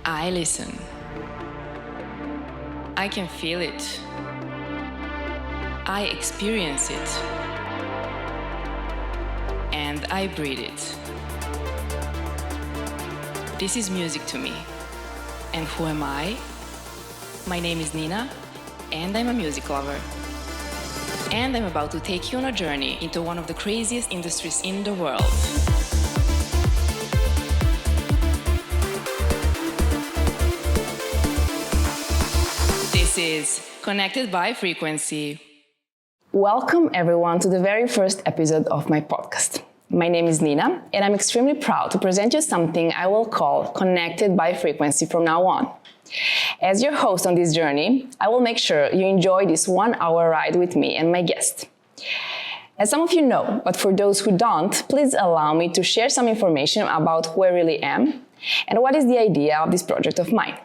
I listen. I can feel it. I experience it. And I breathe it. This is music to me. And who am I? My name is Nina, and I'm a music lover. And I'm about to take you on a journey into one of the craziest industries in the world. This is Connected by Frequency. Welcome everyone to the very first episode of my podcast. My name is Nina, and I'm extremely proud to present you something I will call Connected by Frequency from now on. As your host on this journey, I will make sure you enjoy this 1 hour ride with me and my guest. As some of you know, but for those who don't, please allow me to share some information about who I really am and what is the idea of this project of mine.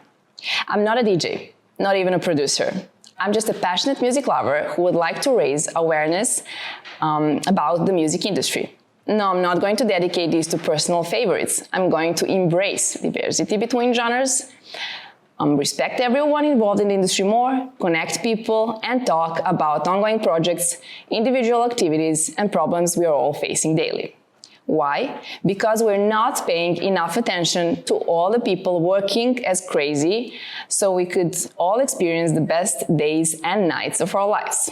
I'm not a DJ, not even a producer. I'm just a passionate music lover who would like to raise awareness about the music industry. No, I'm not going to dedicate this to personal favorites. I'm going to embrace diversity between genres, respect everyone involved in the industry more, connect people, and talk about ongoing projects, individual activities, and problems we are all facing daily. Why? Because we're not paying enough attention to all the people working as crazy so we could all experience the best days and nights of our lives.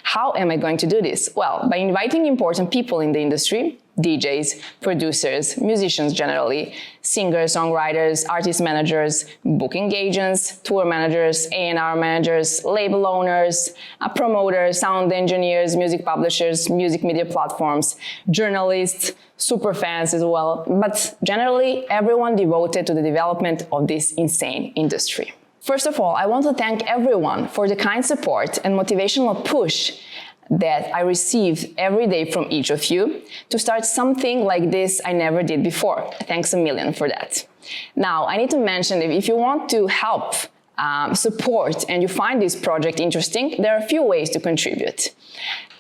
How am I going to do this? Well, by inviting important people in the industry, DJs, producers, musicians generally, singers, songwriters, artist managers, booking agents, tour managers, A&R managers, label owners, promoters, sound engineers, music publishers, music media platforms, journalists, super fans as well, but generally everyone devoted to the development of this insane industry. First of all, I want to thank everyone for the kind support and motivational push that I receive every day from each of you to start something like this I never did before. Thanks a million for that. Now, I need to mention that if you want to help support and you find this project interesting, there are a few ways to contribute.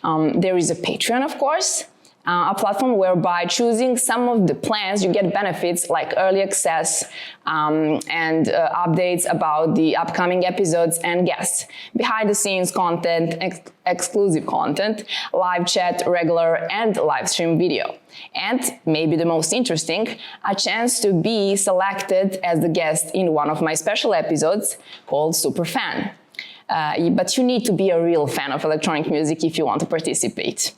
There is a Patreon, of course, a platform whereby choosing some of the plans you get benefits like early access and updates about the upcoming episodes and guests, behind the scenes content, exclusive content, live chat, regular and live stream video. And maybe the most interesting, a chance to be selected as the guest in one of my special episodes called Super Fan. But you need to be a real fan of electronic music if you want to participate.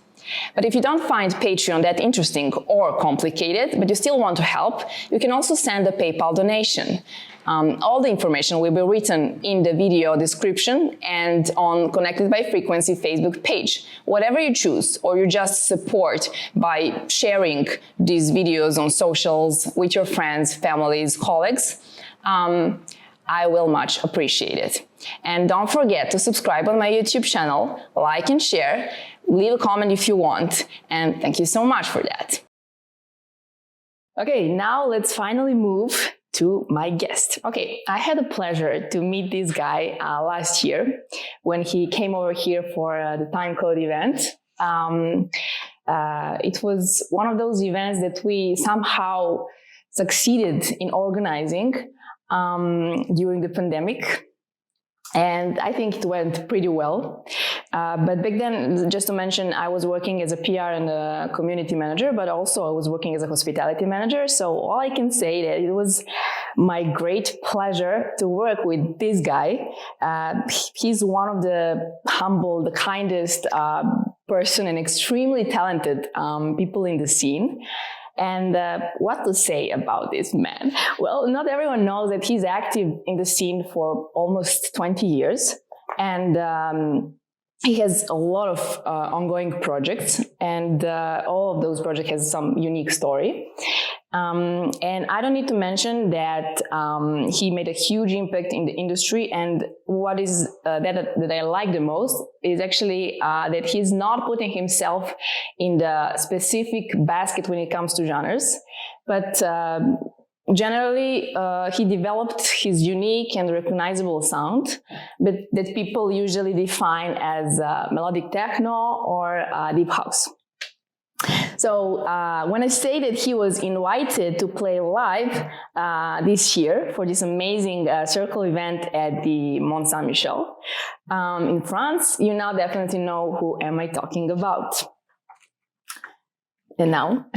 But if you don't find Patreon that interesting or complicated, but you still want to help, you can also send a PayPal donation. All the information will be written in the video description and on Connected by Frequency Facebook page. Whatever you choose, or you just support by sharing these videos on socials with your friends, families, colleagues, I will much appreciate it. And don't forget to subscribe on my YouTube channel, like and share, leave a comment if you want, and thank you so much for that. Okay, now let's finally move to my guest. Okay, I had the pleasure to meet this guy last year when he came over here for the Time Code event. It was one of those events that we somehow succeeded in organizing during the pandemic. And I think it went pretty well. But back then, just to mention, I was working as a PR and a community manager, but also I was working as a hospitality manager. So all I can say that it was my great pleasure to work with this guy. He's one of the humble, the kindest person and extremely talented people in the scene. And what to say about this man? Well, not everyone knows that he's active in the scene for almost 20 years. And he has a lot of ongoing projects, and all of those projects has some unique story. And I don't need to mention that he made a huge impact in the industry, and what is that I like the most is actually that he's not putting himself in the specific basket when it comes to genres, but generally he developed his unique and recognizable sound, but that people usually define as melodic techno or deep house. So when I say that he was invited to play live this year for this amazing Cercle event at the Mont Saint Michell in France, you now definitely know who am I talking about. And now...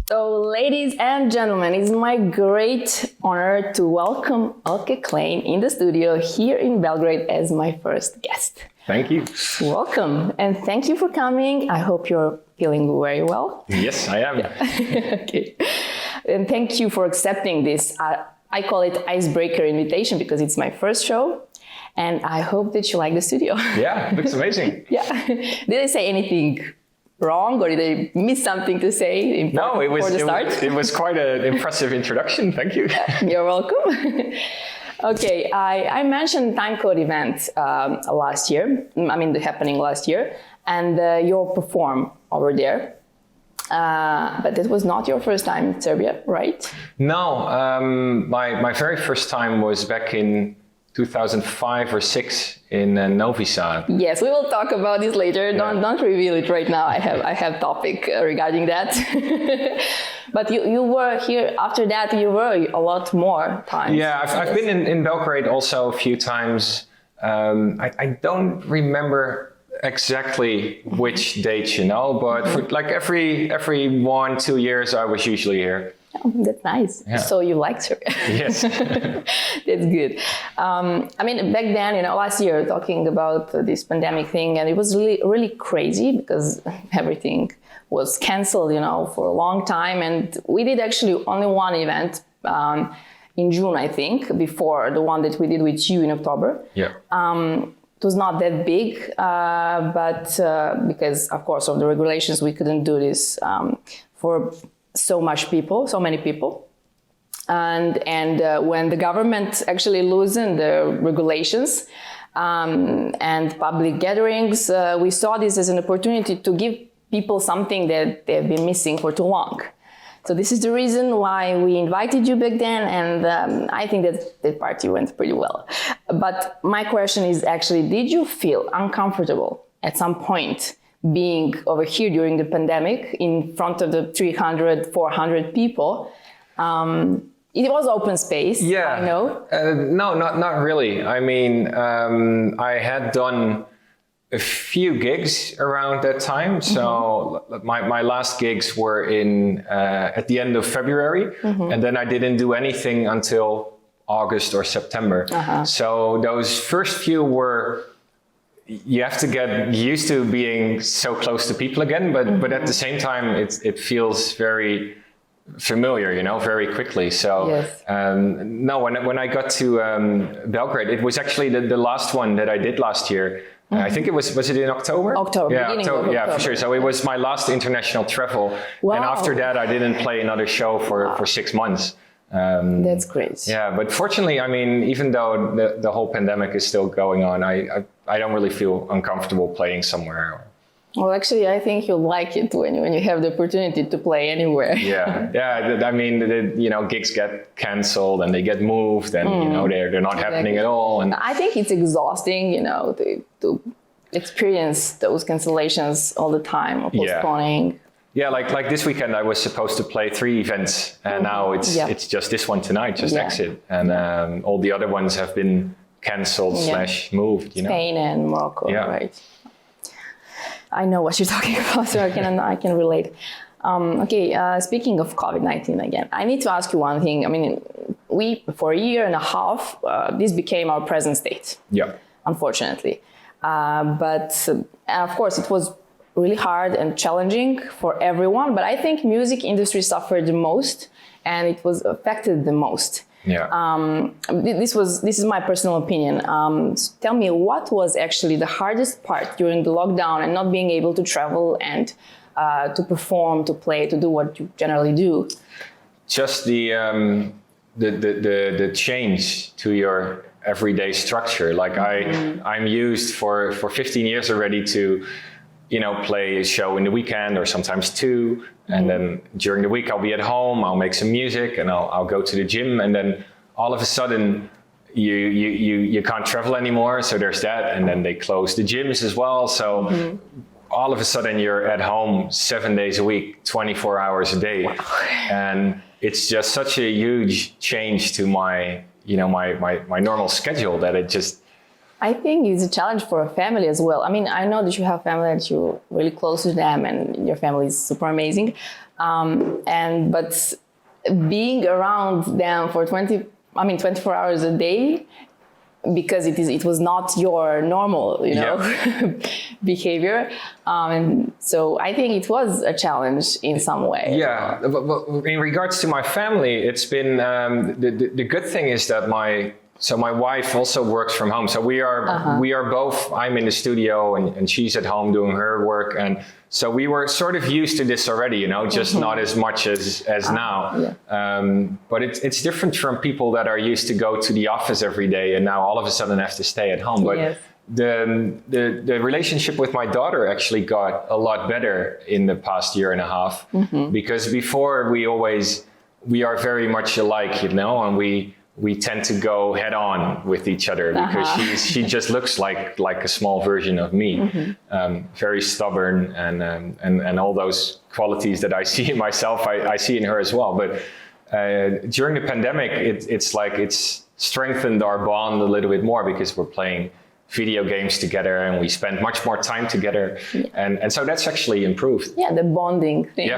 So, ladies and gentlemen, it's my great honor to welcome Eelke Kleijn in the studio here in Belgrade as my first guest. Thank you. Welcome, and thank you for coming. I hope you're feeling very well. Yes, I am. Okay. And thank you for accepting this. I call it icebreaker invitation because it's my first show. And I hope that you like the studio. Yeah, it looks amazing. Yeah. Did I say anything wrong, or did I miss something to say? No, it was quite an impressive introduction. Thank you. You're welcome. Okay, I mentioned Timecode event last year. Happening last year, and you perform over there. But that was not your first time in Serbia, right? No, my very first time was back in 2005 or 6 in Novi Sad. Yes, we will talk about this later. Yeah. Don't reveal it right now. I have topic regarding that. But you were here after that. You were a lot more times. Yeah, I've been in Belgrade also a few times. I don't remember exactly which dates, but for like every 1-2 years I was usually here. Oh, that's nice. Yeah. So you like Serbia? Yes. That's good. Back then, last year, talking about this pandemic thing, and it was really, really crazy because everything was canceled, for a long time. And we did actually only one event in June, I think, before the one that we did with you in October. Yeah. It was not that big, but because, of course, of the regulations, we couldn't do this for so many people. And when the government actually loosened the regulations and public gatherings, we saw this as an opportunity to give people something that they've been missing for too long. So this is the reason why we invited you back then, and I think that party went pretty well. But my question is actually, did you feel uncomfortable at some point being over here during the pandemic in front of the 300, 400 people? It was open space, yeah. I know. No, not really. I had done a few gigs around that time. So my last gigs were at the end of February, and then I didn't do anything until August or September. So those first few were, you have to get used to being so close to people again, but at the same time, it feels very familiar, very quickly. So yes. No, when I got to Belgrade, it was actually the last one that I did last year. I think was it in October? October, yeah, October, yeah, for sure. So it was my last international travel. Wow. And after that, I didn't play another show for 6 months. That's great. Yeah, but fortunately, even though the whole pandemic is still going on, I don't really feel uncomfortable playing somewhere. Well, actually, I think you'll like it when you have the opportunity to play anywhere. Yeah. Gigs get canceled and they get moved, and they're not happening at all. And I think it's exhausting, to experience those cancellations all the time or postponing. Yeah, like this weekend I was supposed to play 3 events, and now it's just this one tonight, just Exit, and all the other ones have been canceled / moved. Spain and Morocco, right? I know what you're talking about, so I can relate. Speaking of COVID-19 again, I need to ask you one thing. We for a year and a half, this became our present state. Yeah. Unfortunately, but of course it was really hard and challenging for everyone. But I think music industry suffered the most, and it was affected the most. Yeah. This is my personal opinion. Tell me, what was actually the hardest part during the lockdown and not being able to travel and to perform, to play, to do what you generally do? Just the change to your everyday structure. Like I'm used for 15 years already to, play a show in the weekend or sometimes two. And then during the week I'll be at home, I'll make some music and I'll go to the gym. And then all of a sudden you can't travel anymore. So there's that. And then they close the gyms as well. So all of a sudden you're at home 7 days a week, 24 hours a day. Wow. And it's just such a huge change to my normal schedule that it just... I think it's a challenge for a family as well. I mean, I know that you have family that you're really close to them and your family is super amazing. But being around them for 24 hours a day, because it was not your normal, behavior. And so I think it was a challenge in some way. Yeah, but in regards to my family, it's been, the good thing is that my wife also works from home. So we are both, I'm in the studio and she's at home doing her work. And so we were sort of used to this already, just not as much as now. Yeah. But it's different from people that are used to go to the office every day and now all of a sudden have to stay at home. But yes. The relationship with my daughter actually got a lot better in the past year and a half, because before we are very much alike, and we tend to go head on with each other because she just looks like a small version of me, very stubborn and all those qualities that I see in myself, I see in her as well. But during the pandemic, it's strengthened our bond a little bit more because we're playing video games together and we spend much more time together. Yeah. And so that's actually improved. Yeah, the bonding thing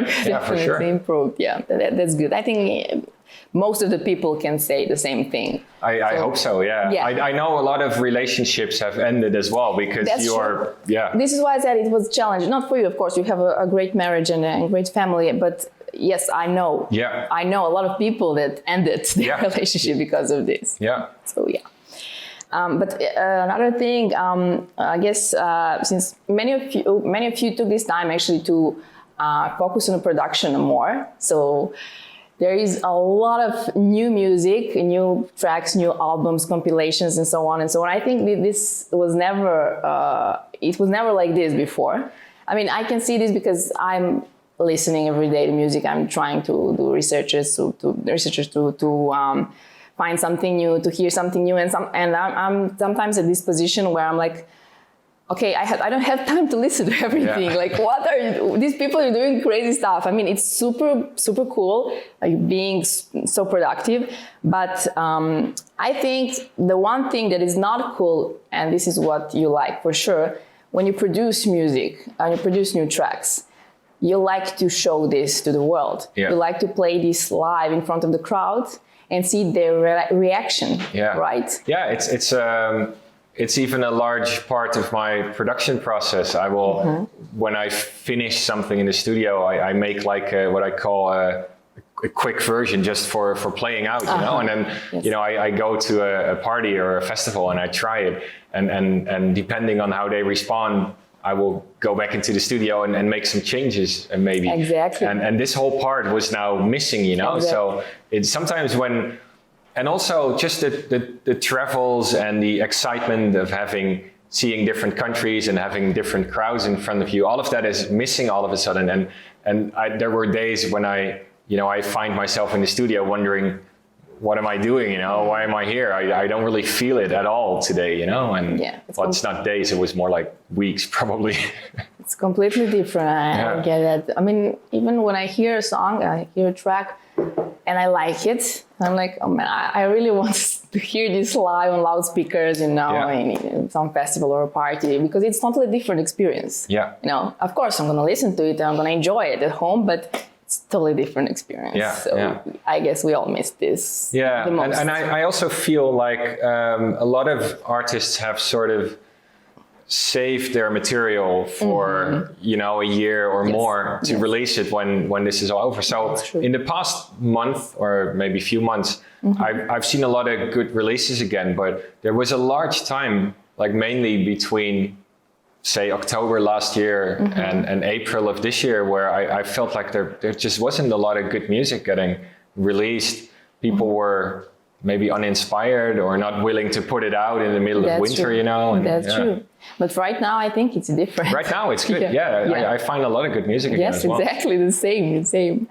for sure. Improved. Yeah, that's good. I think most of the people can say the same thing. I hope so, yeah. I know a lot of relationships have ended as well because true. This is why I said it was a challenge. Not for you, of course. You have a great marriage and a great family, but yes, I know. Yeah. I know a lot of people that ended their relationship because of this. Yeah. So, yeah. But another thing, I guess, since many of you took this time actually to focus on the production more, so there is a lot of new music, new tracks, new albums, compilations, and so on and so on. I think this was never, it was never like this before. I mean, I can see this because I'm listening every day to music. I'm trying to do researches to find something new, to hear something new, and I'm sometimes at this position where I'm like, okay, I don't have time to listen to everything. Yeah. Like, what are these people are doing crazy stuff? I mean, it's super, super cool, like being so productive. But I think the one thing that is not cool, and this is what you like for sure, when you produce music and you produce new tracks, you like to show this to the world. Yeah. You like to play this live in front of the crowd and see their reaction, right? Yeah, it's even a large part of my production process. I will, when I finish something in the studio, I make like what I call a quick version just for playing out, and then, I go to a party or a festival and I try it. And depending on how they respond, I will go back into the studio and make some changes and maybe. Exactly. And this whole part was now missing, Exactly. So it's sometimes and also just the travels and the excitement of seeing different countries and having different crowds in front of you, all of that is missing all of a sudden. And there were days when I find myself in the studio wondering, what am I doing? Why am I here? I don't really feel it at all today, and it's not days, it was more like weeks probably. It's completely different. I get it. I mean, even when I hear a song, I hear a track and I like it, I'm like, oh man, I really want to hear this live on loudspeakers, in some festival or a party, because it's totally different experience. Yeah. Of course I'm going to listen to it and I'm going to enjoy it at home, but it's a totally different experience. Yeah, so I guess we all miss this. Yeah, the most. And I also feel like a lot of artists have sort of saved their material for a year or more to release it when this is all over. So in the past month or maybe few months, I've seen a lot of good releases again, but there was a large time, like mainly between say October last year and April of this year, where I felt like there just wasn't a lot of good music getting released. People were maybe uninspired or not willing to put it out in the middle of winter, true. you know. And, That's true. But right now, I think it's different. Right now, it's good. I find a lot of good music again as well. Yes, exactly the same.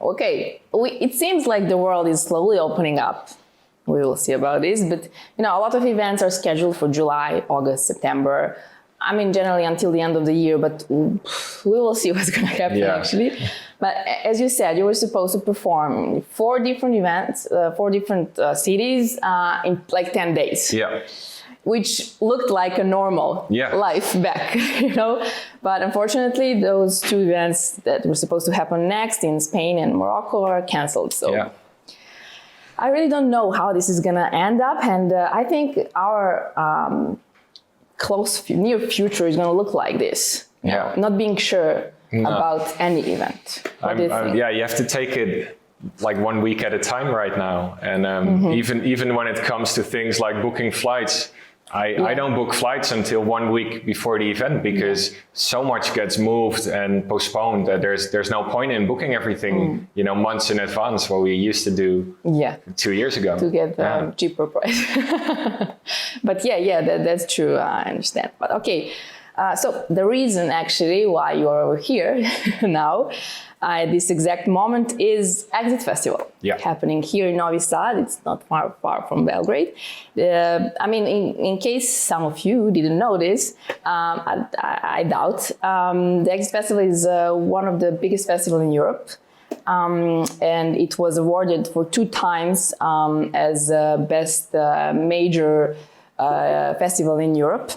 Okay, it seems like the world is slowly opening up. We will see about this, but a lot of events are scheduled for July, August, September. I mean, generally until the end of the year, but we will see what's going to happen actually. But as you said, you were supposed to perform 4 different events, 4 different cities in like 10 days. Yeah. Which looked like a normal life back, But unfortunately, those 2 events that were supposed to happen next in Spain and Morocco are canceled. So I really don't know how this is going to end up. And I think our near future is going to look like this. Not being sure about any event. You have to take it like 1 week at a time right now. And even when it comes to things like booking flights, I don't book flights until 1 week before the event because so much gets moved and postponed that there's no point in booking everything, months in advance, what we used to do 2 years ago. To get the cheaper price. But that's true. I understand. But okay, so the reason actually why you are over here now at this exact moment is Exit Festival happening here in Novi Sad. It's not far from Belgrade. I mean, in case some of you didn't know this, I doubt, the Exit Festival is one of the biggest festivals in Europe. And it was awarded for 2 times as best major festival in Europe.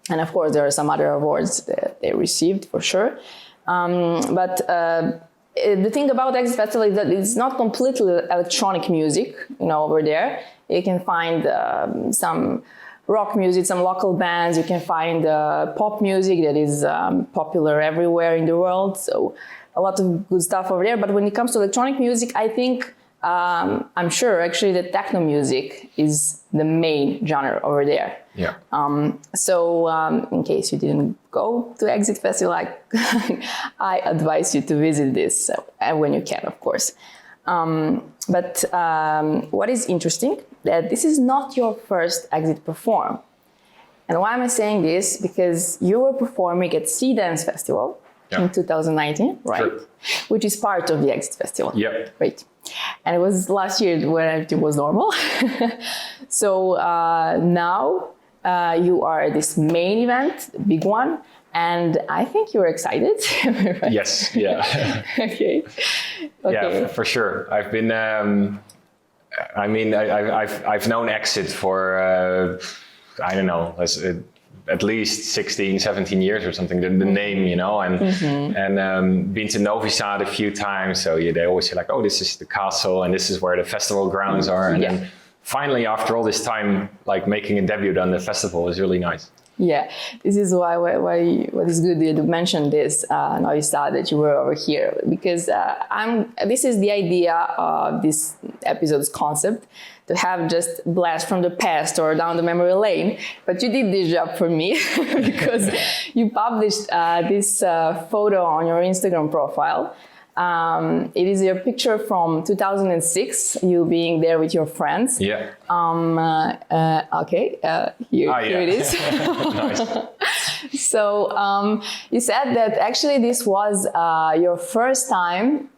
And of course, there are some other awards that they received for sure. But the thing about Exit Festival is that it's not completely electronic music, over there. You can find some rock music, some local bands. You can find pop music that is popular everywhere in the world. So a lot of good stuff over there. But when it comes to electronic music, I think, I'm sure actually that techno music is the main genre over there. Yeah. So in case you didn't go to Exit Festival, I advise you to visit this when you can, of course. But what is interesting, that this is not your first Exit perform. And why am I saying this? Because you were performing at Sea Dance Festival in 2019, right? Sure. Which is part of the Exit Festival. Yeah. Right. And it was last year when everything was normal. So now you are at this main event, the big one, and I think you're excited. Right? Yes, yeah. Okay. Yeah, for sure. I've been, I've known Exit for, I don't know, at least 16, 17 years or something, the name, and been to Novi Sad a few times. So they always say like, oh, this is the castle and this is where the festival grounds are. And then finally, after all this time, like making a debut on the festival is really nice. Yeah, this is why what is good that you mentioned this, Novi Sad, that you were over here, because this is the idea of this episode's concept, to have just blast from the past or down the memory lane. But you did this job for me because you published this photo on your Instagram profile. It is your picture from 2006, you being there with your friends. Yeah. Here it is. Nice. So you said that actually this was your first time,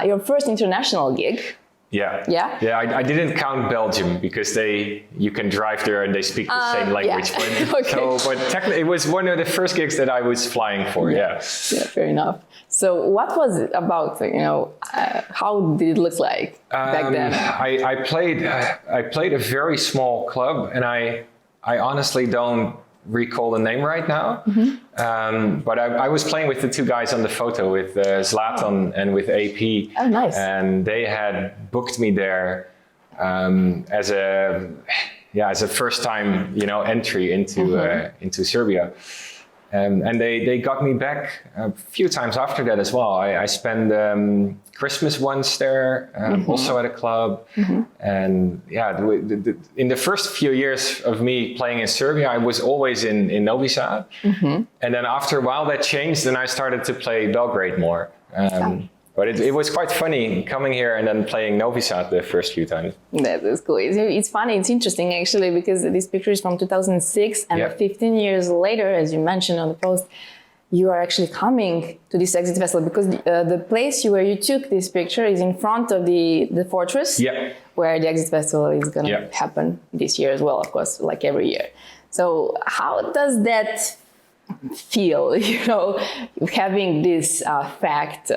your first international gig. Yeah. Yeah. Yeah. I didn't count Belgium because you can drive there and they speak the same language. Yeah. But, but technically it was one of the first gigs that I was flying for. Yeah. Yeah. Fair enough. So what was it about? How did it look like back then? I played a very small club, and I honestly don't recall the name right now. Mm-hmm. But I was playing with the 2 guys on the photo, with Zlatan and with AP. Oh, nice. And they had booked me there as a first time entry into Serbia. And they got me back a few times after that as well. I spent Christmas once there, also at a club. Mm-hmm. And in the first few years of me playing in Serbia, I was always in Novi Sad. Mm-hmm. And then after a while that changed, and I started to play Belgrade more. But it was quite funny coming here and then playing Novi Sad the first few times. That is cool. It's funny, it's interesting actually, because this picture is from 2006 and 15 years later, as you mentioned on the post, you are actually coming to this Exit Festival because the place where you took this picture is in front of the fortress, where the Exit Festival is going to happen this year as well, of course, like every year. So how does that feel, you know, having this fact?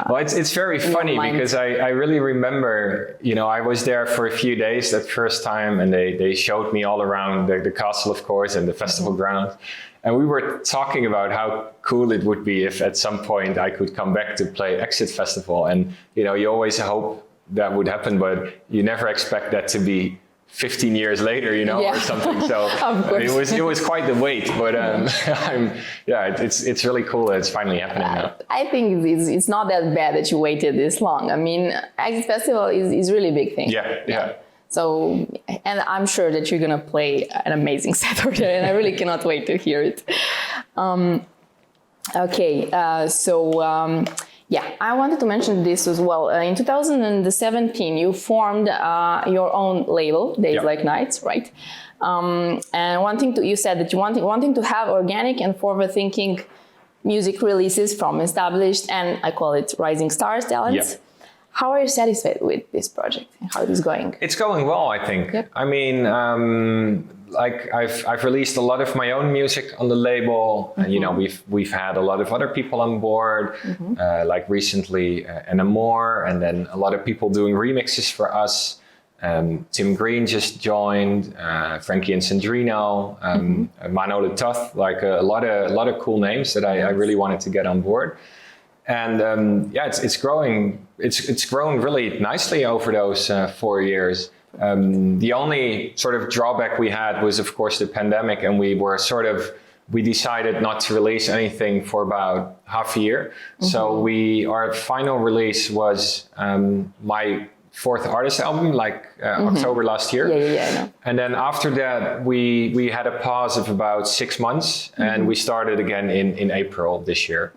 Well, it's very funny because I really remember, you know, I was there for a few days that first time, and they showed me all around the castle, of course, and the festival grounds. And we were talking about how cool it would be if at some point I could come back to play Exit Festival. And, you know, you always hope that would happen, but you never expect that to be 15 years later, you know, or something. So it was quite the wait, but it's really cool that it's finally happening now. I think it's not that bad that you waited this long. I mean, Exit Festival is really a big thing. Yeah. So, and I'm sure that you're gonna play an amazing set over there, and I really cannot wait to hear it. I wanted to mention this as well. In 2017, you formed your own label, Days Like Nights, right? And you said that you wanting to have organic and forward-thinking music releases from established and I call it rising stars talents. How are you satisfied with this project and how it is going? It's going well, I think. I mean, like I've released a lot of my own music on the label, and you know we've had a lot of other people on board, like recently Enamore, and then a lot of people doing remixes for us. Tim Green just joined, Frankie and Sandrino, Mano the Tuth, like a lot of cool names that I really wanted to get on board. And it's growing. It's grown really nicely over those 4 years. The only sort of drawback we had was, of course, the pandemic, and we decided not to release anything for about half a year. So our final release was my fourth artist album, like October last year. I know. And then after that, we had a pause of about 6 months, and we started again in April this year.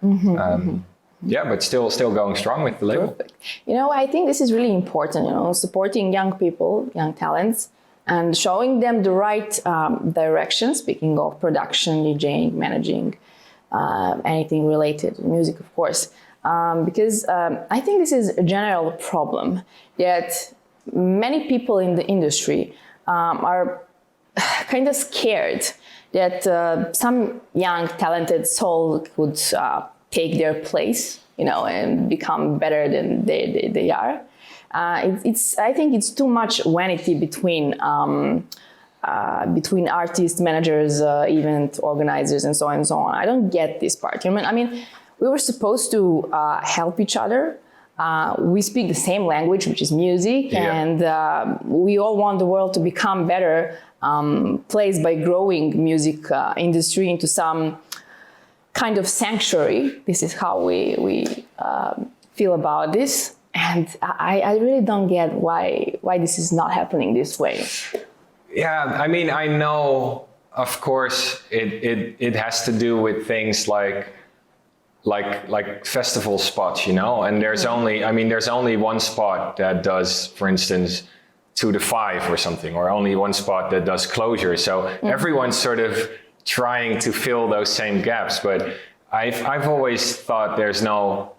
But still going strong with the label. Perfect. You know, I think this is really important, you know, supporting young people, young talents, and showing them the right direction, speaking of production, DJing, managing, anything related to music, of course. Because I think this is a general problem that many people in the industry are kind of scared that some young, talented soul could take their place, you know, and become better than they are. I think it's too much vanity between artists, managers, event organizers, and so on and so on. I don't get this part. I mean, we were supposed to help each other. We speak the same language, which is music, and we all want the world to become better place by growing music industry into some kind of sanctuary. This is how we feel about this, and I really don't get why this is not happening this way. Yeah, I mean, I know, of course, it has to do with things like festival spots, you know, and there's only one spot that does, for instance, 2 to 5 or something, or only one spot that does closure. So everyone's sort of trying to fill those same gaps, but I've always thought there's no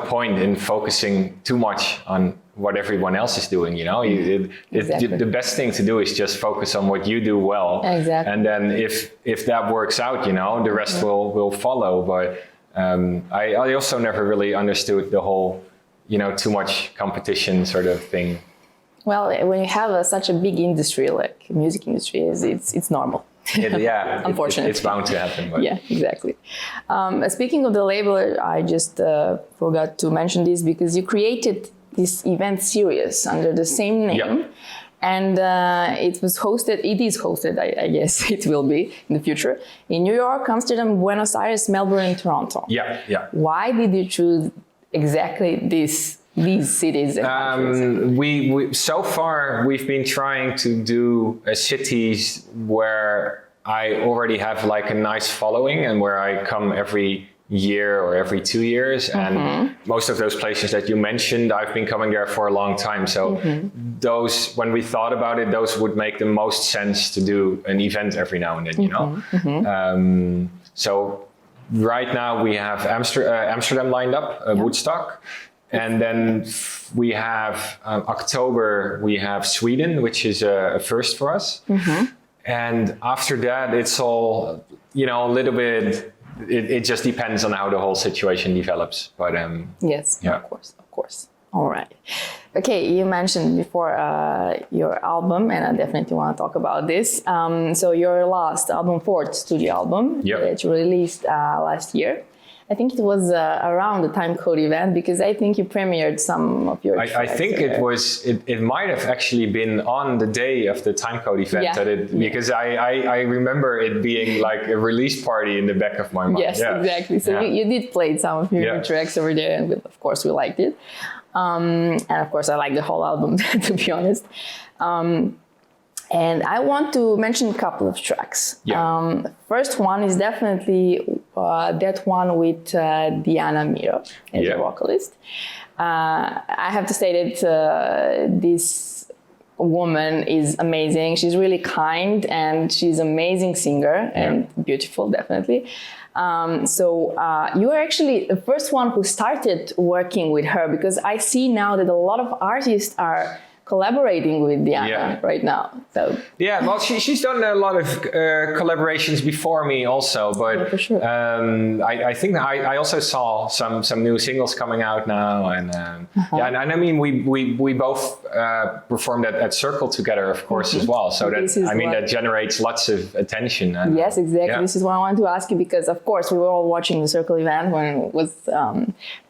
point in focusing too much on what everyone else is doing, you know. The best thing to do is just focus on what you do well, and then if that works out, you know, the rest will follow. But I also never really understood the whole, you know, too much competition sort of thing. Well, when you have such a big industry like music industry, it's normal. Unfortunately, it's bound to happen. But. Yeah, exactly. Speaking of the label, I just forgot to mention this because you created this event series under the same name, and it is hosted. I guess it will be in the future in New York, Amsterdam, Buenos Aires, Melbourne, and Toronto. Yeah. Why did you choose exactly these cities and countries? We so far we've been trying to do cities where I already have like a nice following and where I come every year or every 2 years. And most of those places that you mentioned, I've been coming there for a long time. So those, when we thought about it, those would make the most sense to do an event every now and then, you know? So right now we have Amsterdam lined up, Woodstock. And then we have October, we have Sweden, which is a first for us. And after that, it's all, you know, a little bit, it just depends on how the whole situation develops. But yes, of course. All right. Okay, you mentioned before your album, and I definitely want to talk about this. So your last album, fourth studio album, that you released last year. I think it was around the Time Code event, because I think you premiered some of your tracks. I think it might have actually been on the day of the Time Code event because I remember it being like a release party in the back of my mind. Yes, exactly. So you did play some of your tracks over there, and of course we liked it. And of course I like the whole album, to be honest. And I want to mention a couple of tracks. First one is definitely that one with Diana Miro as a vocalist. I have to say that this woman is amazing. She's really kind, and she's an amazing singer and beautiful, definitely. So you are actually the first one who started working with her, because I see now that a lot of artists are collaborating with Diana right now. So well, she's done a lot of collaborations before me also, but for sure. I think I also saw some new singles coming out now, and and I mean we both performed at Cercle together, of course, as well. So that generates lots of attention. And, yes, exactly. This is what I wanted to ask you, because of course we were all watching the Cercle event when it was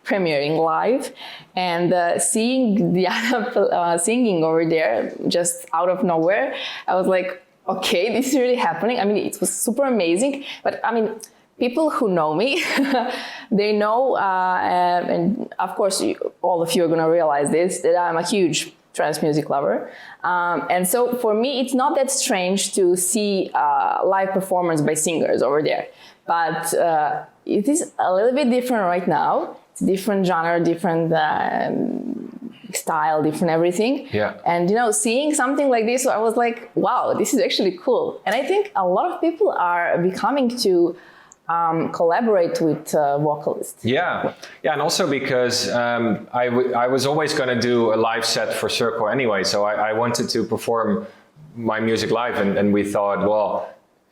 premiering live, and seeing Diana singing over there just out of nowhere, I was like, okay, this is really happening. I mean, it was super amazing. But I mean, people who know me, they know, and of course, all of you are going to realize this, that I'm a huge trance music lover. And so for me, it's not that strange to see live performance by singers over there. But it is a little bit different right now. It's different genre, different style, different everything. And, you know, seeing something like this, I was like, wow, this is actually cool. And I think a lot of people are becoming to collaborate with vocalists. And also because I was always going to do a live set for Cercle anyway. So I wanted to perform my music live, and we thought, well,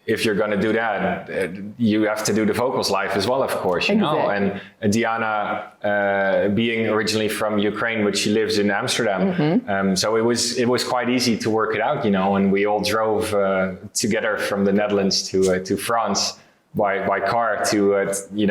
if you're going to do that, you have to do the vocals live as well, of course, you know. And Diana, being originally from Ukraine, but she lives in Amsterdam, so it was quite easy to work it out, you know. And we all drove together from the Netherlands to France by car to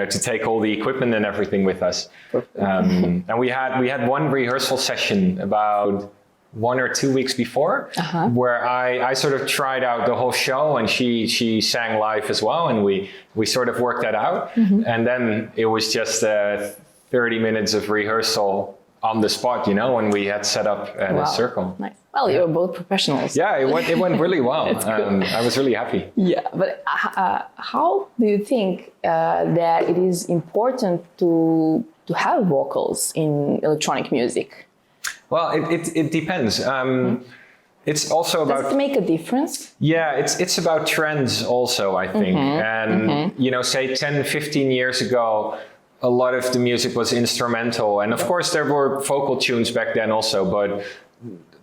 to take all the equipment and everything with us. And we had one rehearsal session about 1 or 2 weeks before, where I sort of tried out the whole show, and she sang live as well, and we sort of worked that out. And then it was just 30 minutes of rehearsal on the spot, you know, when we had set up a Cercle. Nice. Well, you were both professionals. Yeah, it went really well. I was really happy. Yeah, but how do you think that it is important to have vocals in electronic music? Well, it depends. It's also about... Does it make a difference? Yeah, it's about trends also, I think. And, you know, say 10, 15 years ago, a lot of the music was instrumental. And of course, there were vocal tunes back then also, but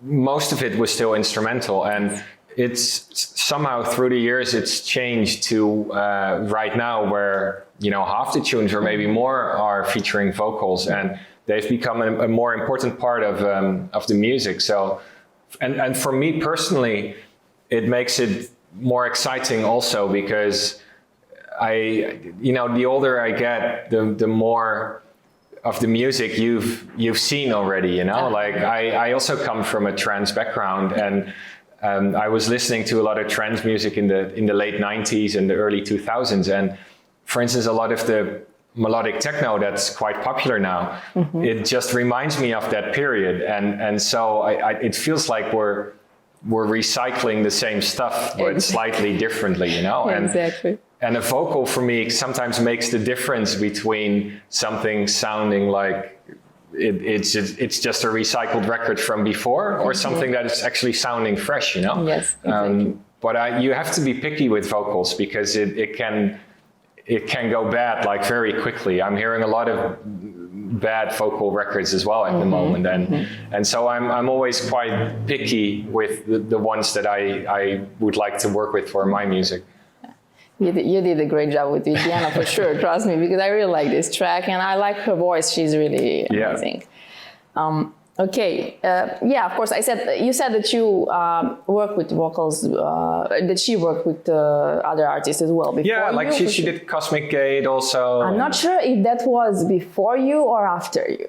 most of it was still instrumental. And it's somehow through the years, it's changed to right now where, you know, half the tunes or maybe more are featuring vocals. And they've become a more important part of the music. So, and for me personally, it makes it more exciting also, because the older I get, the more of the music you've seen already, you know. Like I also come from a trance background, and I was listening to a lot of trance music in the late 90s and the early 2000s, and for instance, a lot of the melodic techno that's quite popular now, it just reminds me of that period, and so it feels like we're recycling the same stuff, but slightly differently, you know. Exactly. And a vocal for me sometimes makes the difference between something sounding like it's just a recycled record from before, or something that is actually sounding fresh, you know? Yes, exactly. But you have to be picky with vocals, because it can go bad like very quickly. I'm hearing a lot of bad vocal records as well at the moment, and so I'm always quite picky with the ones that I would like to work with for my music. You did a great job with Diana, for sure. Trust me, because I really like this track, and I like her voice. She's really amazing. Okay, of course. You said that you work with vocals. That she worked with other artists as well before. Yeah, like she did Cosmic Gate also. I'm not sure if that was before you or after you.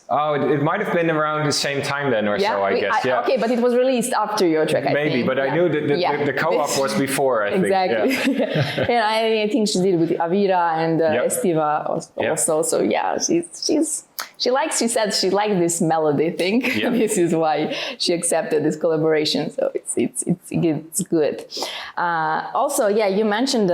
Oh, it might have been around the same time then, or so, I guess. Yeah. Okay, but it was released after your track, I Maybe, think. but I knew that the co-op was before, I think. Exactly. Yeah. And I think she did with Avira and Estiva also. So yeah, she said she liked this melody thing. Yeah. This is why she accepted this collaboration. So it's good. Also, you mentioned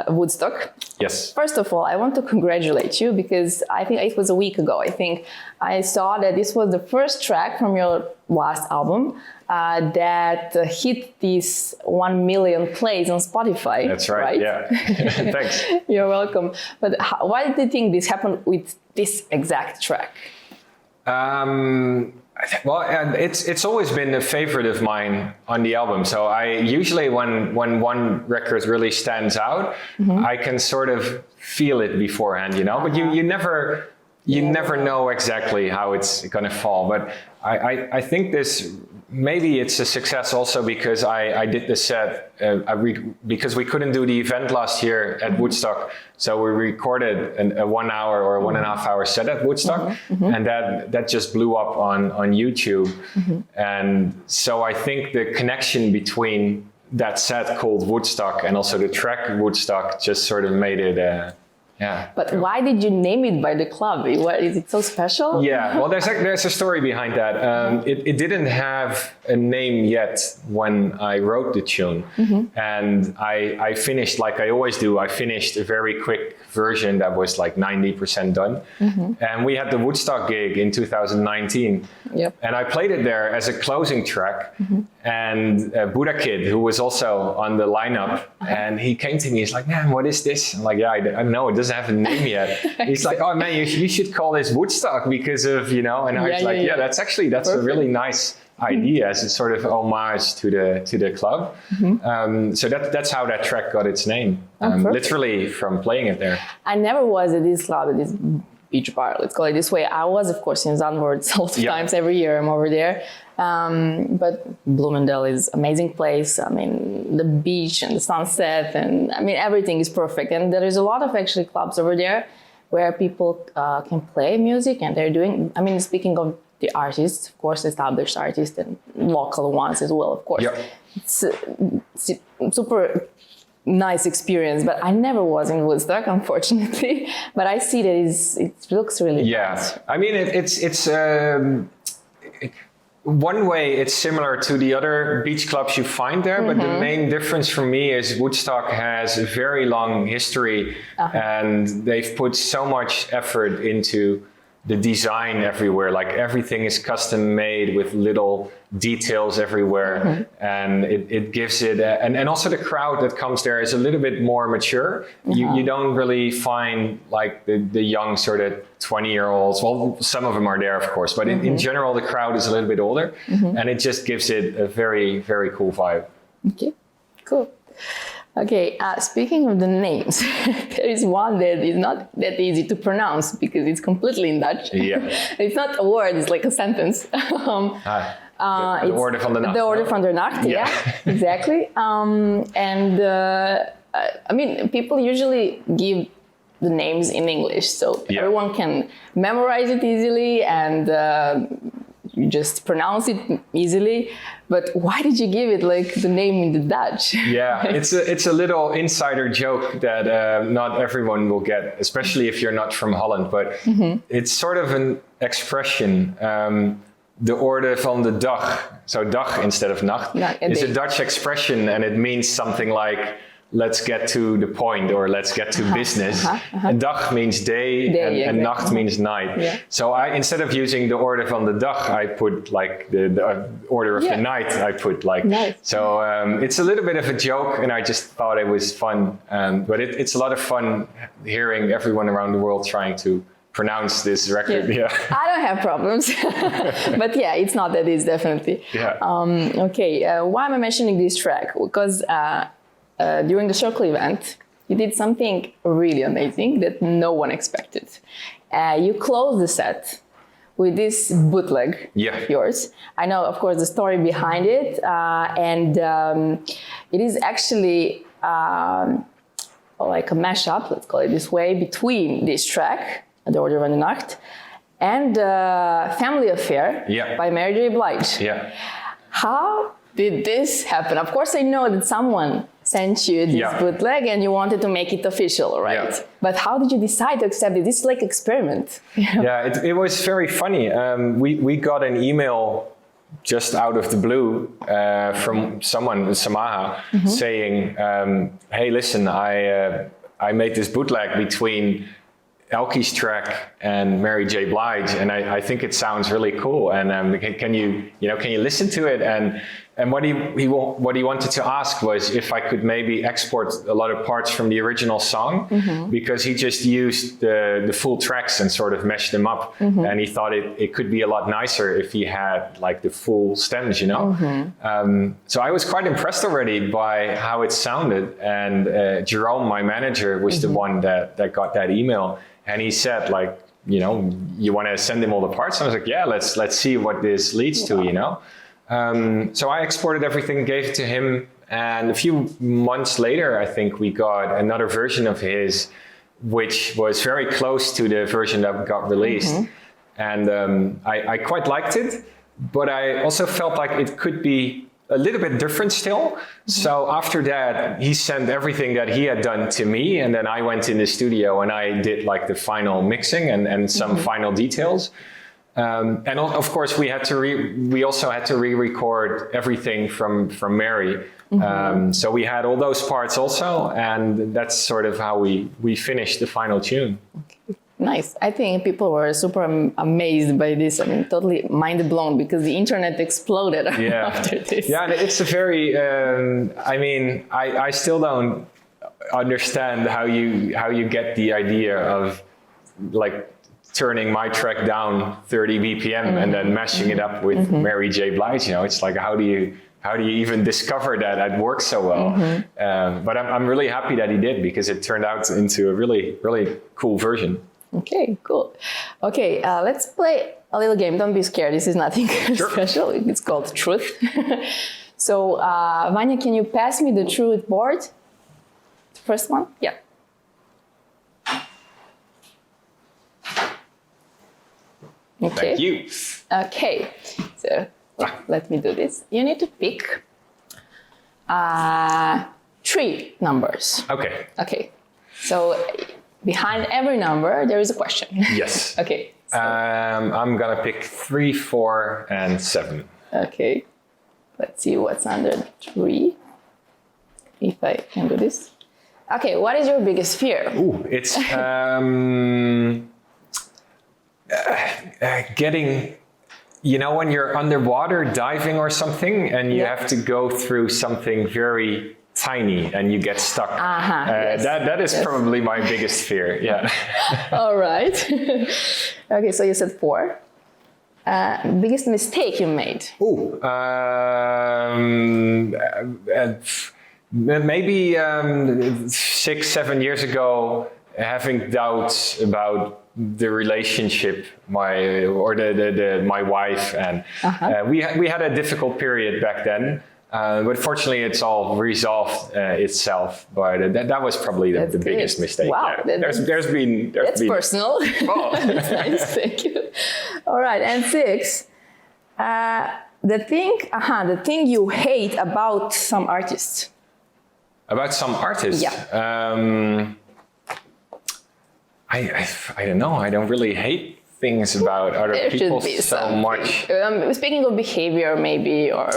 Woodstock. Yes. First of all, I want to congratulate you, because I think it was a week ago. I think I saw that this was the first track from your last album that hit these 1 million plays on Spotify. That's right? Yeah. Thanks. You're welcome. But why did you think this happened with this exact track? Well, it's always been a favorite of mine on the album. So I usually, when one record really stands out, I can sort of feel it beforehand, you know. But you never know exactly how it's going to fall. But I think maybe it's a success also because I did the set because we couldn't do the event last year at Woodstock, so we recorded a 1 hour or 1.5 hour set at Woodstock, and that just blew up on YouTube, and so I think the connection between that set called Woodstock and also the track Woodstock just sort of made it. But why did you name it by the club? Is it so special? Yeah, well, there's a story behind that. It didn't have a name yet when I wrote the tune. And I finished, like I always do, I finished a very quick version that was like 90% done. And we had the Woodstock gig in 2019. Yep. And I played it there as a closing track. And Buddha Kid, who was also on the lineup, and he came to me, he's like, man, what is this? I'm like, I don't know, it doesn't have a name yet. He's like, oh man, you should call this Woodstock because of, you know, and I was like, that's perfect. A really nice idea as a sort of homage to the club. So that's how that track got its name, literally from playing it there. I never was at this club, at this beach bar, let's call it this way. I was, of course, in Zandvoort lots of times every year. I'm over there. But Bloomingdale is an amazing place. I mean, the beach and the sunset, and I mean, everything is perfect. And there is a lot of actually clubs over there where people can play music, and they're doing, I mean, speaking of the artists, of course, established artists and local ones as well, of course. It's super nice experience, but I never was in Woodstock, unfortunately. But I see that it looks really nice. I mean, it's one way it's similar to the other beach clubs you find there, but the main difference for me is Woodstock has a very long history, and they've put so much effort into the design everywhere. Like everything is custom made with little details everywhere, and it gives it and also the crowd that comes there is a little bit more mature. You don't really find like the young sort of 20-year-olds. Well, some of them are there, of course, but in general the crowd is a little bit older, and it just gives it a very, very cool vibe. Okay, cool. Okay, speaking of the names, there is one that is not that easy to pronounce because it's completely in Dutch. It's not a word, it's like a sentence. The Orde van de Nacht. The Orde van de Nacht, exactly. I mean, people usually give the names in English, so everyone can memorize it easily and you just pronounce it easily. But why did you give it like the name in the Dutch? Yeah, it's a little insider joke that not everyone will get, especially if you're not from Holland. But it's sort of an expression. De orde van de dag, so dag instead of nacht, is a Dutch expression, and it means something like let's get to the point, or let's get to business. And dag means day, and nacht means night. Yeah. So instead of using the order van de dag, I put like the order of the night. I put like, so it's a little bit of a joke, and I just thought it was fun. But it's a lot of fun hearing everyone around the world trying to pronounce this record. Yeah. I don't have problems, but yeah, it's not that easy, definitely. Yeah. Why am I mentioning this track? Because during the Cercle event, you did something really amazing that no one expected. You closed the set with this bootleg of yours. I know, of course, the story behind it, and it is actually like a mashup, let's call it this way, between this track, The Order van de Nacht, and Family Affair by Mary J Blige. Yeah. How did this happen? Of course, I know that someone sent you this bootleg and you wanted to make it official, right? Yeah. But how did you decide to accept it? This is like experiment. Yeah, it was very funny. We got an email just out of the blue from someone, Samaha, saying, hey, listen, I made this bootleg between Eelke's track and Mary J Blige, and I think it sounds really cool. And can you listen to it? And what he wanted to ask was if I could maybe export a lot of parts from the original song, because he just used the full tracks and sort of meshed them up. And he thought it could be a lot nicer if he had like the full stems, you know? So I was quite impressed already by how it sounded. And Jerome, my manager, was the one that got that email. And he said, like, you know, you want to send him all the parts? And I was like, yeah, let's see what this leads to, you know? So I exported everything, gave it to him. And a few months later, I think we got another version of his, which was very close to the version that got released. And I quite liked it, but I also felt like it could be a little bit different still. So after that, he sent everything that he had done to me, and then I went in the studio and I did like the final mixing and some final details. And of course, we also had to re-record everything from Mary. So we had all those parts also, and that's sort of how we finished the final tune. Okay. Nice. I think people were super amazed by this. I mean, totally mind blown, because the internet exploded after this. Yeah, it's a very. I mean, I still don't understand how you get the idea of like turning my track down 30 BPM and then mashing it up with Mary J Blige. You know, it's like how do you even discover that it works so well? But I'm really happy that he did, because it turned out into a really, really cool version. Okay, cool. Okay, let's play a little game. Don't be scared. This is nothing special. It's called Truth. So, Vanya, can you pass me the Truth board? The first one? Yeah. Okay. Thank you. Okay, so let me do this. You need to pick 3 numbers. Okay. Okay, so behind every number, there is a question. Yes. Okay. So. I'm gonna pick 3, 4, and 7. Okay. Let's see what's under 3. If I can do this. Okay, what is your biggest fear? Ooh, it's getting, you know, when you're underwater diving or something and you have to go through something very tiny and you get stuck. Yes. That is probably my biggest fear. Yeah. All right. Okay, so you said 4. Biggest mistake you made? Ooh, maybe 6, 7 years ago, having doubts about the relationship, my wife, and we had a difficult period back then. But fortunately, it's all resolved itself. But that was probably the biggest mistake. Wow, yeah. There's been personal. Oh. That's nice. Thank you. All right, and 6. The thing you hate about some artists. About some artists. Yeah. I don't know. I don't really hate things about other there people should be so something. much. Speaking of behavior, maybe, or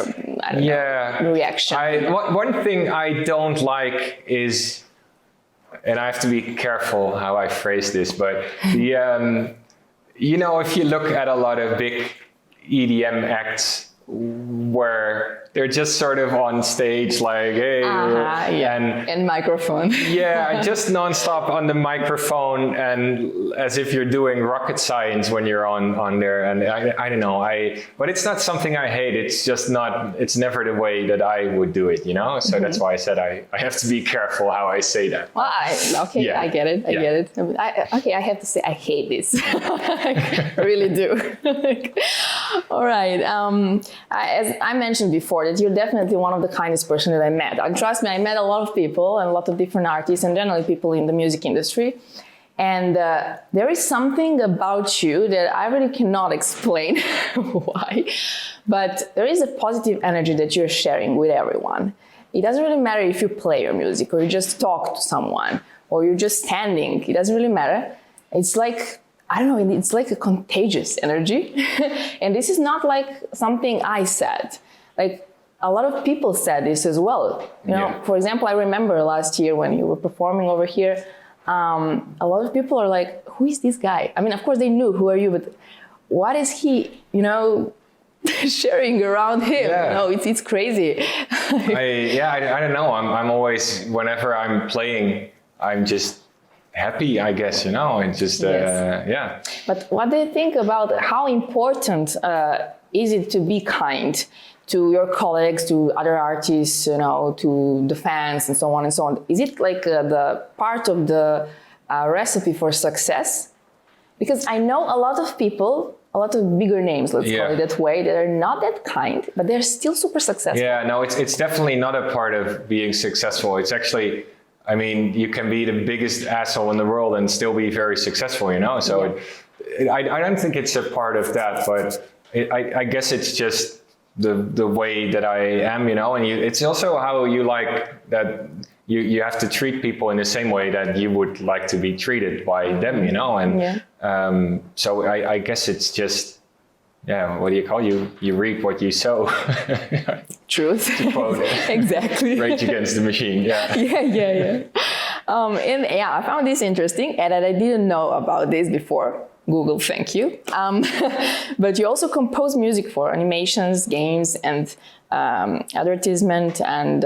I don't know, reaction. One thing I don't like is, and I have to be careful how I phrase this, but the you know, if you look at a lot of big EDM acts where they're just sort of on stage like, hey, and microphone. Yeah, just nonstop on the microphone, and as if you're doing rocket science when you're on there. And I don't know, but it's not something I hate. It's just not, it's never the way that I would do it, you know? So that's why I said I have to be careful how I say that. Well, I get it. I get it. I have to say I hate this. I really do. All right. As I mentioned before, that you're definitely one of the kindest person that I met. And trust me, I met a lot of people and a lot of different artists and generally people in the music industry. And there is something about you that I really cannot explain why, but there is a positive energy that you're sharing with everyone. It doesn't really matter if you play your music or you just talk to someone or you're just standing. It doesn't really matter. It's like, I don't know, it's like a contagious energy. And this is not like something I said. Like a lot of people said this as well. You know, for example, I remember last year when you were performing over here, a lot of people are like, who is this guy? I mean, of course they knew who are you, but what is he, you know, sharing around him? Yeah. You know, it's crazy. I don't know. I'm always, whenever I'm playing, I'm just happy, I guess, you know, it's just, yeah. But what do you think about how important is it to be kind to your colleagues, to other artists, you know, to the fans and so on and so on? Is it like the part of the recipe for success? Because I know a lot of people, a lot of bigger names, let's call it that way, that are not that kind, but they're still super successful. Yeah, no, it's definitely not a part of being successful. It's actually, I mean, you can be the biggest asshole in the world and still be very successful, you know? So I don't think it's a part of that, but I guess it's just the way that I am, you know? And it's also how you like that you have to treat people in the same way that you would like to be treated by them, you know? And so I guess it's just, what do you call you reap what you sow. Truth. To quote exactly. Rage Against the Machine. Yeah. And I found this interesting and I didn't know about this before. Google, thank you. But you also compose music for animations, games, and advertisement and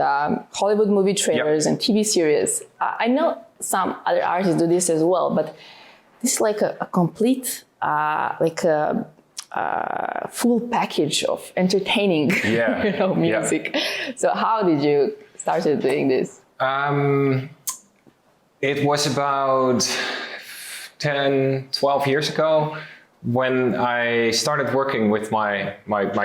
Hollywood movie trailers and TV series. I know some other artists do this as well, but this is like a complete, full package of entertaining music. So how did you started doing this? It was about 10, 12 years ago when I started working with my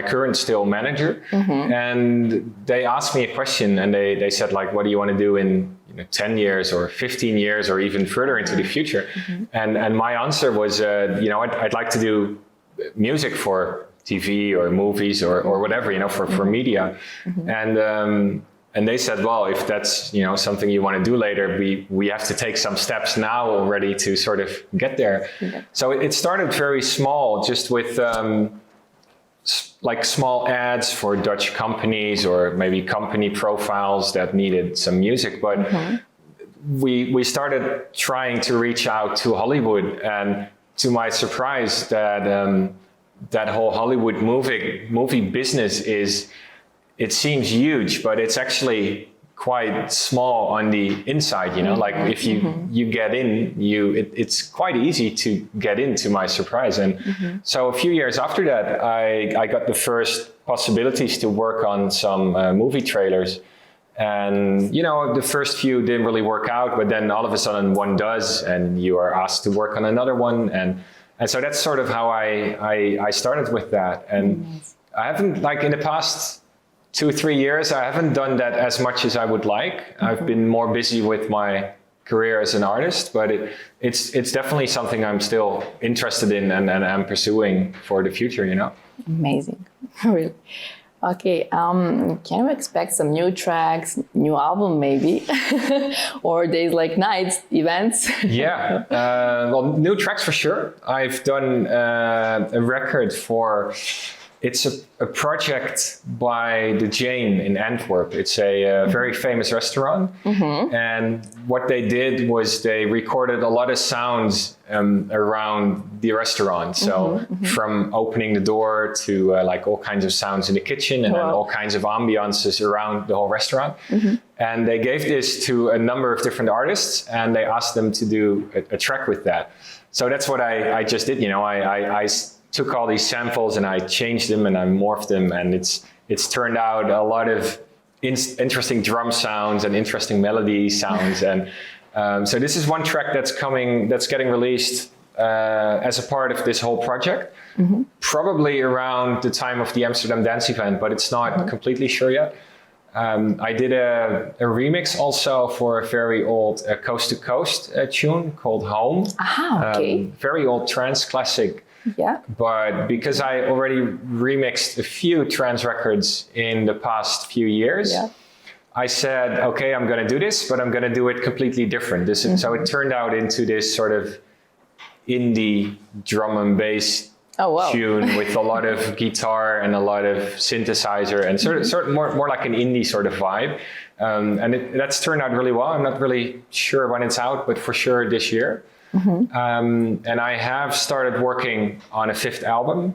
current still manager. And they asked me a question and they said like, what do you want to do in 10 years or 15 years or even further into the future? And my answer was, I'd like to do music for TV or movies or whatever, for media. And they said, well, if that's, something you want to do later, we have to take some steps now already to sort of get there. So it started very small, just with like small ads for Dutch companies or maybe company profiles that needed some music. But we started trying to reach out to Hollywood, and to my surprise, that whole Hollywood movie business it seems huge, but it's actually quite small on the inside, like if you get in, it's quite easy to get in, to my surprise. And so a few years after that, I got the first possibilities to work on some movie trailers. And, the first few didn't really work out, but then all of a sudden one does, and you are asked to work on another one. And so that's sort of how I started with that. And I haven't, like in the past 2-3 years, I haven't done that as much as I would like. I've been more busy with my career as an artist, but it's definitely something I'm still interested in and I'm pursuing for the future, Amazing, really. Okay, can we expect some new tracks, new album maybe, or days like nights events? Yeah, well, new tracks for sure. I've done a record for. It's a project by the Jane in Antwerp. It's a very famous restaurant. And what they did was they recorded a lot of sounds around the restaurant. So from opening the door to like all kinds of sounds in the kitchen and then all kinds of ambiances around the whole restaurant. And they gave this to a number of different artists and they asked them to do a track with that. So that's what I just did. You know, I took all these samples and I changed them and I morphed them, and it's turned out a lot of interesting drum sounds and interesting melody sounds. And so this is one track that's getting released as a part of this whole project, probably around the time of the Amsterdam Dance Event, but it's not completely sure yet. I did a remix also for a very old Coast to Coast tune called Home. Okay. Very old trance classic. Yeah. But because I already remixed a few trance records in the past few years, I said, okay, I'm going to do this, but I'm going to do it completely different. So it turned out into this sort of indie drum and bass tune with a lot of guitar and a lot of synthesizer and sort of more like an indie sort of vibe. And that's turned out really well. I'm not really sure when it's out, but for sure this year. And I have started working on a 5th album,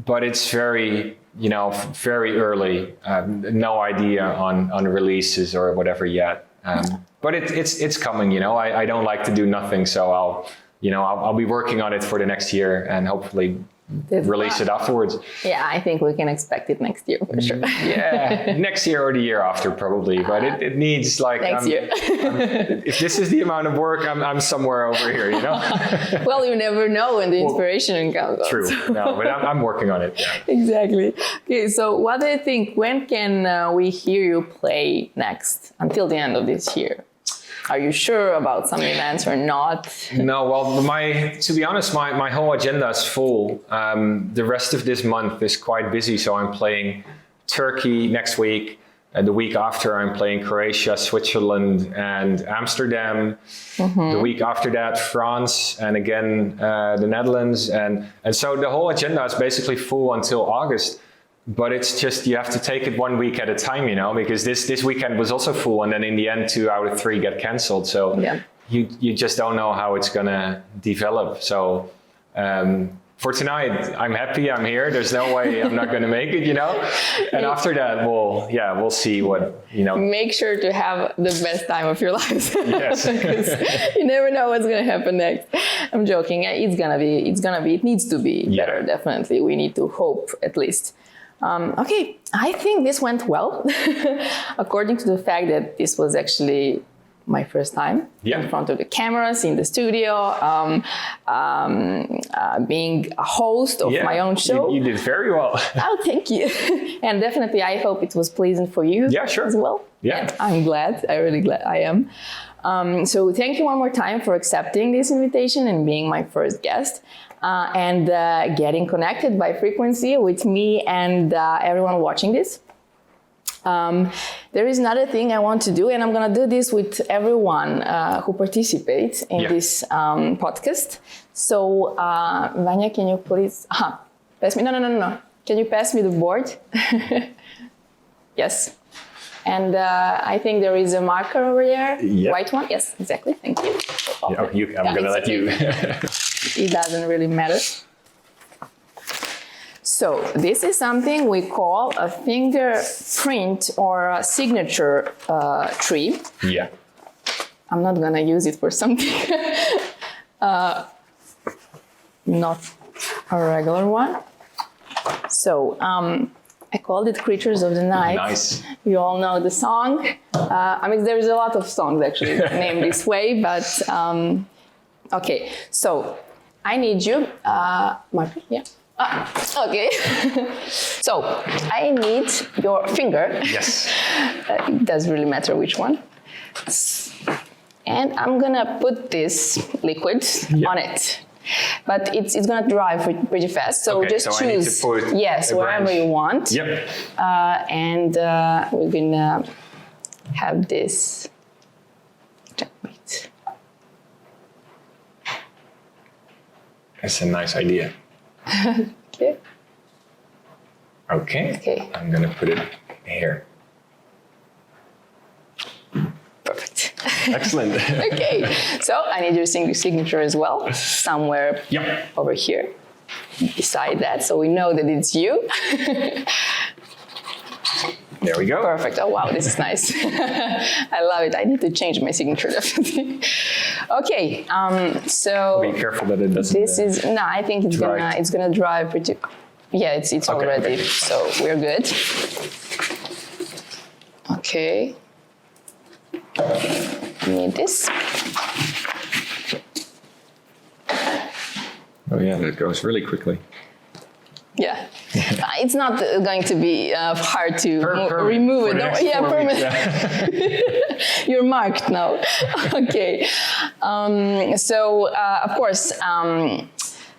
but it's very early. No idea on releases or whatever yet. But it's coming. You know, I don't like to do nothing, so I'll be working on it for the next year and hopefully release it afterwards. Yeah, I think we can expect it next year for sure. Yeah, next year or the year after probably, but it needs like next year. If this is the amount of work, I'm somewhere over here, you know. Well, you never know when the inspiration comes. True, no, but I'm working on it. Yeah. Exactly. Okay, so what do you think? When can we hear you play next? Until the end of this year? Are you sure about some events or not? No, well, to be honest, my whole agenda is full. The rest of this month is quite busy, so I'm playing Turkey next week. The week after, I'm playing Croatia, Switzerland, and Amsterdam. The week after that, France, and again, the Netherlands. And so the whole agenda is basically full until August. But it's just, you have to take it 1 week at a time, you know, because this weekend was also full. And then in the end, 2 out of 3 get canceled. So you just don't know how it's going to develop. So for tonight, I'm happy I'm here. There's no way I'm not going to make it, you know. And after that, we'll see what, you know. Make sure to have the best time of your life. Yes. You never know what's going to happen next. I'm joking. It needs to be better, definitely. We need to hope, at least. Okay, I think this went well, according to the fact that this was actually my first time in front of the cameras in the studio, being a host of my own show. You did very well. Oh, thank you. And definitely, I hope it was pleasant for you as well. Yeah. And I'm glad. I'm really glad I am. So thank you one more time for accepting this invitation and being my first guest. And getting connected by frequency with me and everyone watching this. There is another thing I want to do, and I'm going to do this with everyone who participates in this podcast. So, Vanya, can you please pass me? No. Can you pass me the board? Yes. And I think there is a marker over there. White one. Yes, exactly. Thank you. I'm going to let you. It doesn't really matter. So this is something we call a fingerprint or a signature tree. Yeah. I'm not gonna use it for something not a regular one. So I called it Creatures of the Night. Nice. You all know the song. I mean, there's a lot of songs actually named this way, but okay. So I need you, Marco, okay. So I need your finger. Yes. It doesn't really matter which one. And I'm gonna put this liquid on it. But it's gonna drive pretty fast. So just choose, I need to put wherever branch. you want. Yep. And we're gonna have this. Wait. That's a nice idea. Okay. Okay. I'm gonna put it here. Perfect. Excellent. Okay. So I need your signature as well, somewhere over here, beside that, so we know that it's you. There we go. Perfect. Oh wow, this is nice. I love it. I need to change my signature definitely. Okay. So be careful that it doesn't. This is no. I think it's gonna drive pretty. Yeah, it's already. So we're good. Okay. Need this. Oh yeah, that goes really quickly. Yeah, it's not going to be hard to remove it. Permanent. You're marked now. Okay. So of course,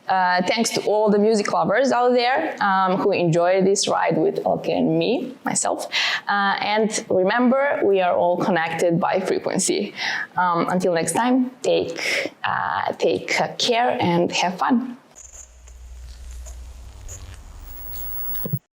thanks to all the music lovers out there who enjoy this ride with Eelke and myself. And remember, we are all connected by frequency. Until next time, take care and have fun.